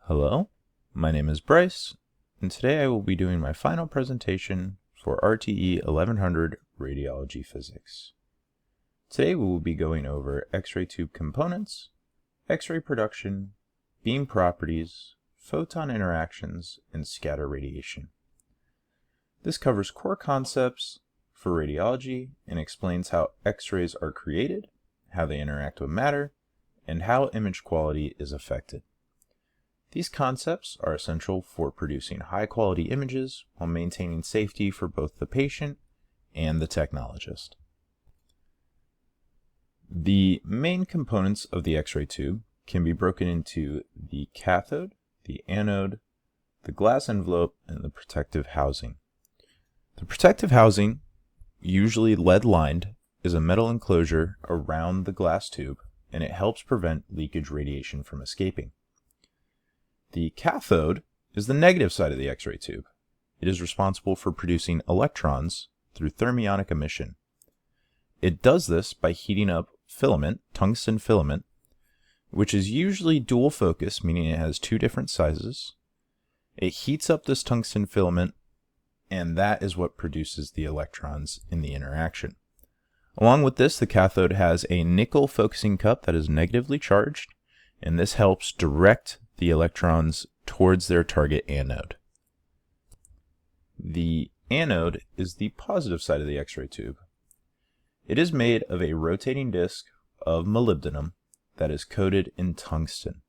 Hello, my name is Bryce, and today I will be doing my final presentation for RTE1100 Radiology Physics. Today we will be going over X-ray tube components, X-ray production, beam properties, photon interactions, and scatter radiation. This covers core concepts for radiology and explains how X-rays are created, how they interact with matter, and how image quality is affected. These concepts are essential for producing high-quality images while maintaining safety for both the patient and the technologist. The main components of the X-ray tube can be broken into the cathode, the anode, the glass envelope, and the protective housing. The protective housing, usually lead-lined, is a metal enclosure around the glass tube, and it helps prevent leakage radiation from escaping. The cathode is the negative side of the X-ray tube. It is responsible for producing electrons through thermionic emission. It does this by heating up filament, tungsten filament, which is usually dual focus, meaning it has two different sizes. It heats up this tungsten filament, and that is what produces the electrons in the interaction. Along with this, the cathode has a nickel focusing cup that is negatively charged, and this helps direct the electrons towards their target anode. The anode is the positive side of the X-ray tube. It is made of a rotating disc of molybdenum that is coated in tungsten.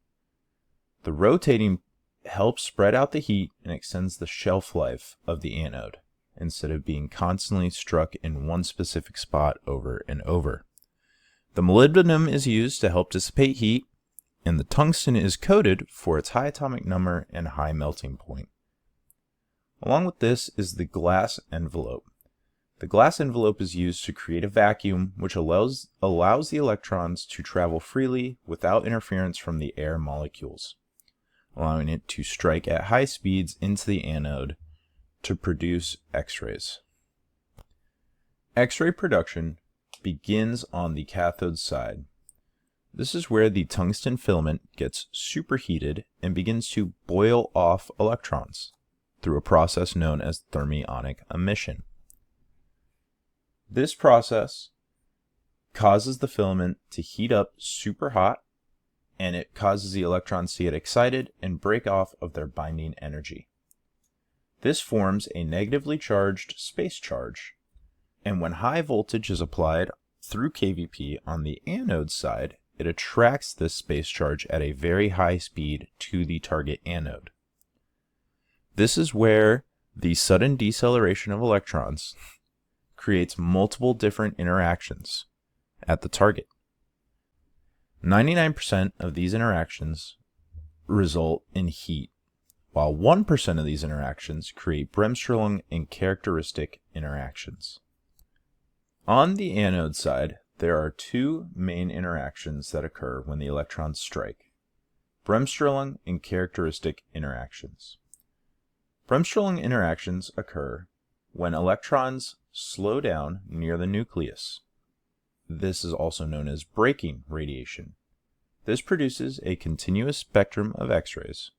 The rotating helps spread out the heat and extends the shelf life of the anode, instead of being constantly struck in one specific spot over and over. The molybdenum is used to help dissipate heat, and the tungsten is coated for its high atomic number and high melting point. Along with this is the glass envelope. The glass envelope is used to create a vacuum which allows the electrons to travel freely without interference from the air molecules, allowing it to strike at high speeds into the anode to produce X-rays. X-ray production begins on the cathode side. This is where the tungsten filament gets superheated and begins to boil off electrons through a process known as thermionic emission. This process causes the filament to heat up super hot, and it causes the electrons to get excited and break off of their binding energy. This forms a negatively charged space charge, and when high voltage is applied through kVp on the anode side, it attracts this space charge at a very high speed to the target anode. This is where the sudden deceleration of electrons creates multiple different interactions at the target. 99% of these interactions result in heat, while 1% of these interactions create Bremsstrahlung and characteristic interactions. On the anode side, there are two main interactions that occur when the electrons strike: Bremsstrahlung and characteristic interactions. Bremsstrahlung interactions occur when electrons slow down near the nucleus. This is also known as braking radiation. This produces a continuous spectrum of X-rays.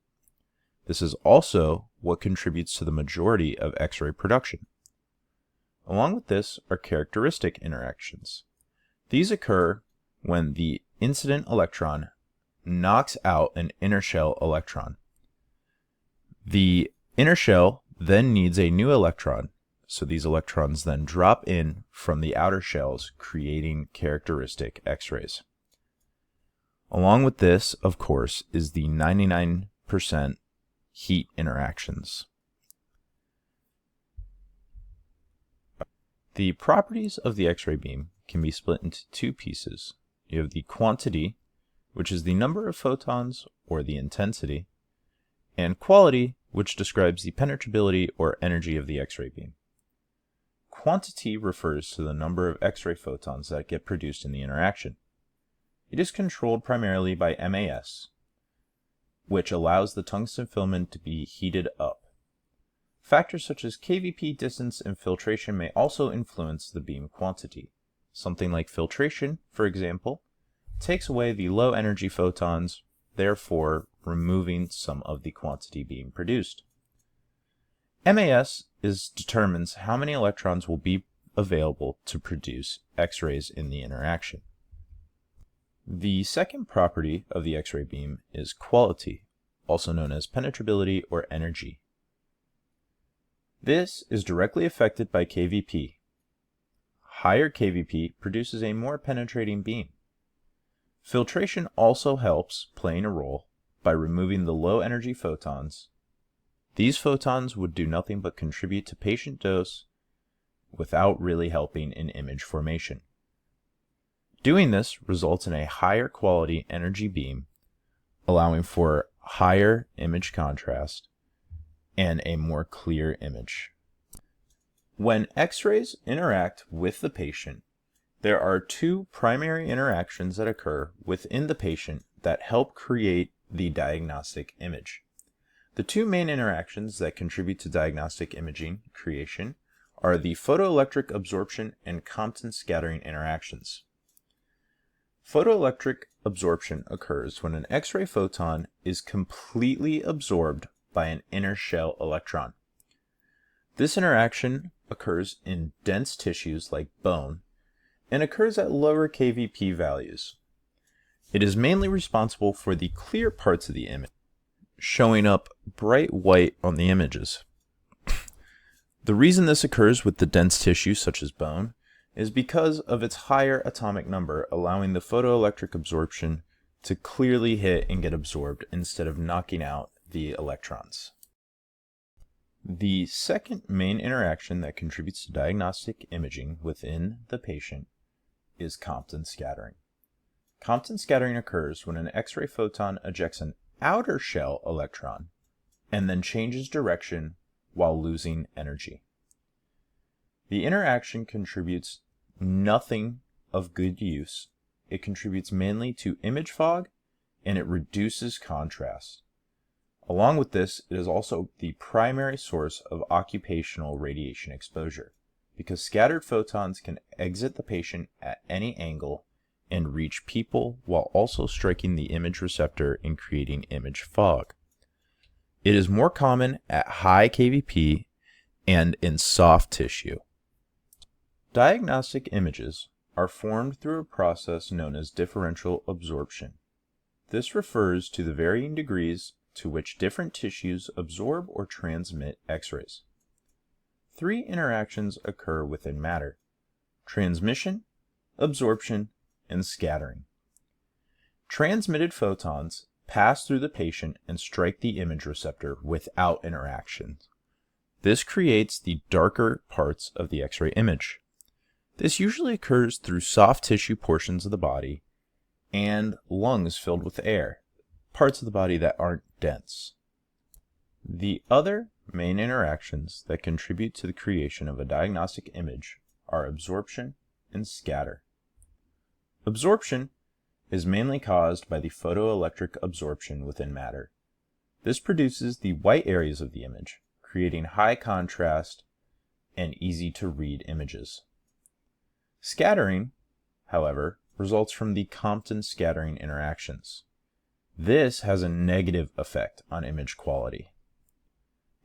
This is also what contributes to the majority of X-ray production. Along with this are characteristic interactions. These occur when the incident electron knocks out an inner shell electron. The inner shell then needs a new electron, so these electrons then drop in from the outer shells, creating characteristic X-rays. Along with this, of course, is the 99% heat interactions. The properties of the X-ray beam can be split into two pieces. You have the quantity, which is the number of photons or the intensity, and quality, which describes the penetrability or energy of the X-ray beam. Quantity refers to the number of X-ray photons that get produced in the interaction. It is controlled primarily by MAS, which allows the tungsten filament to be heated up. Factors such as kVp, distance, and filtration may also influence the beam quantity. Something like filtration, for example, takes away the low energy photons, therefore removing some of the quantity being produced. MAS determines how many electrons will be available to produce X-rays in the interaction. The second property of the X-ray beam is quality, also known as penetrability or energy. This is directly affected by kVp. Higher kVp produces a more penetrating beam. Filtration also helps, playing a role by removing the low energy photons. These photons would do nothing but contribute to patient dose without really helping in image formation. Doing this results in a higher quality energy beam, allowing for higher image contrast and a more clear image. When X-rays interact with the patient, there are two primary interactions that occur within the patient that help create the diagnostic image. The two main interactions that contribute to diagnostic imaging creation are the photoelectric absorption and Compton scattering interactions. Photoelectric absorption occurs when an X-ray photon is completely absorbed by an inner shell electron. This interaction occurs in dense tissues like bone and occurs at lower kVp values. It is mainly responsible for the clear parts of the image, showing up bright white on the images. The reason this occurs with the dense tissue such as bone is because of its higher atomic number, allowing the photoelectric absorption to clearly hit and get absorbed instead of knocking out the electrons. The second main interaction that contributes to diagnostic imaging within the patient is Compton scattering. Compton scattering occurs when an X-ray photon ejects an outer shell electron and then changes direction while losing energy. The interaction contributes nothing of good use. It contributes mainly to image fog and it reduces contrast. Along with this, it is also the primary source of occupational radiation exposure because scattered photons can exit the patient at any angle and reach people while also striking the image receptor and creating image fog. It is more common at high kVp and in soft tissue. Diagnostic images are formed through a process known as differential absorption. This refers to the varying degrees to which different tissues absorb or transmit X-rays. Three interactions occur within matter: transmission, absorption, and scattering. Transmitted photons pass through the patient and strike the image receptor without interaction. This creates the darker parts of the X-ray image. This usually occurs through soft tissue portions of the body and lungs filled with air, parts of the body that aren't dense. The other main interactions that contribute to the creation of a diagnostic image are absorption and scatter. Absorption is mainly caused by the photoelectric absorption within matter. This produces the white areas of the image, creating high contrast and easy to read images. Scattering, however, results from the Compton scattering interactions. This has a negative effect on image quality.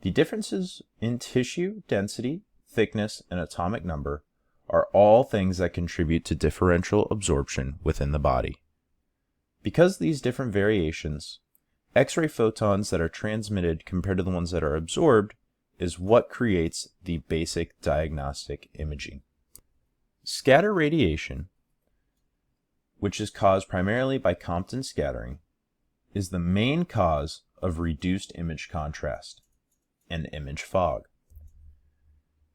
The differences in tissue density, thickness, and atomic number are all things that contribute to differential absorption within the body. Because these different variations, X-ray photons that are transmitted compared to the ones that are absorbed is what creates the basic diagnostic imaging. Scatter radiation, which is caused primarily by Compton scattering, is the main cause of reduced image contrast and image fog.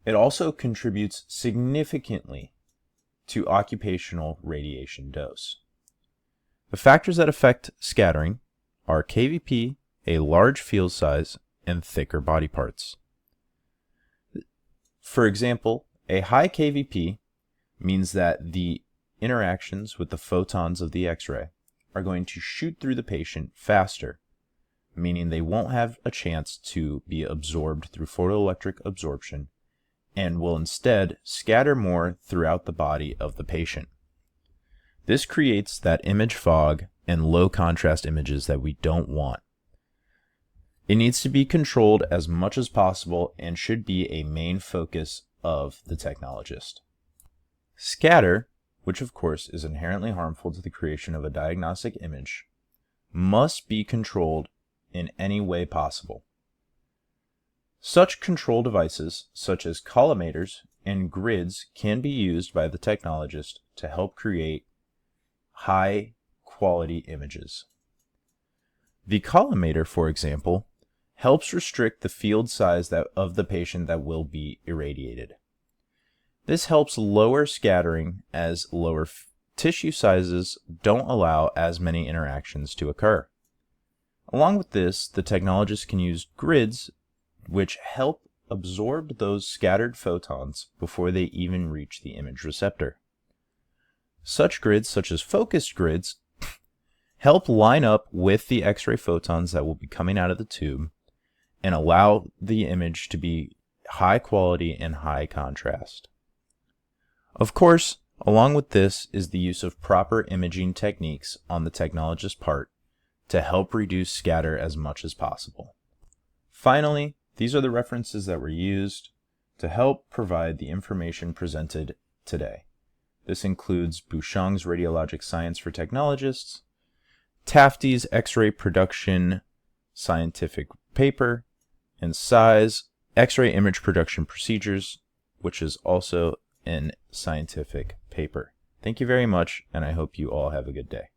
It also contributes significantly to occupational radiation dose. The factors that affect scattering are kVp, a large field size, and thicker body parts. For example, a high kVp means that the interactions with the photons of the X-ray are going to shoot through the patient faster, meaning they won't have a chance to be absorbed through photoelectric absorption and will instead scatter more throughout the body of the patient. This creates that image fog and low contrast images that we don't want. It needs to be controlled as much as possible and should be a main focus of the technologist. Scatter, which of course is inherently harmful to the creation of a diagnostic image, must be controlled in any way possible. Such control devices, such as collimators and grids, can be used by the technologist to help create high-quality images. The collimator, for example, helps restrict the field size of the patient that will be irradiated. This helps lower scattering as lower tissue sizes don't allow as many interactions to occur. Along with this, the technologist can use grids which help absorb those scattered photons before they even reach the image receptor. Such grids, such as focused grids, help line up with the X-ray photons that will be coming out of the tube and allow the image to be high quality and high contrast. Of course, along with this is the use of proper imaging techniques on the technologist's part to help reduce scatter as much as possible. Finally, these are the references that were used to help provide the information presented today. This includes Bouchong's Radiologic Science for Technologists, Tafte's X-ray Production Scientific Paper, and Tsai's X-ray Image Production Procedures, which is also a scientific paper. Thank you very much, and I hope you all have a good day.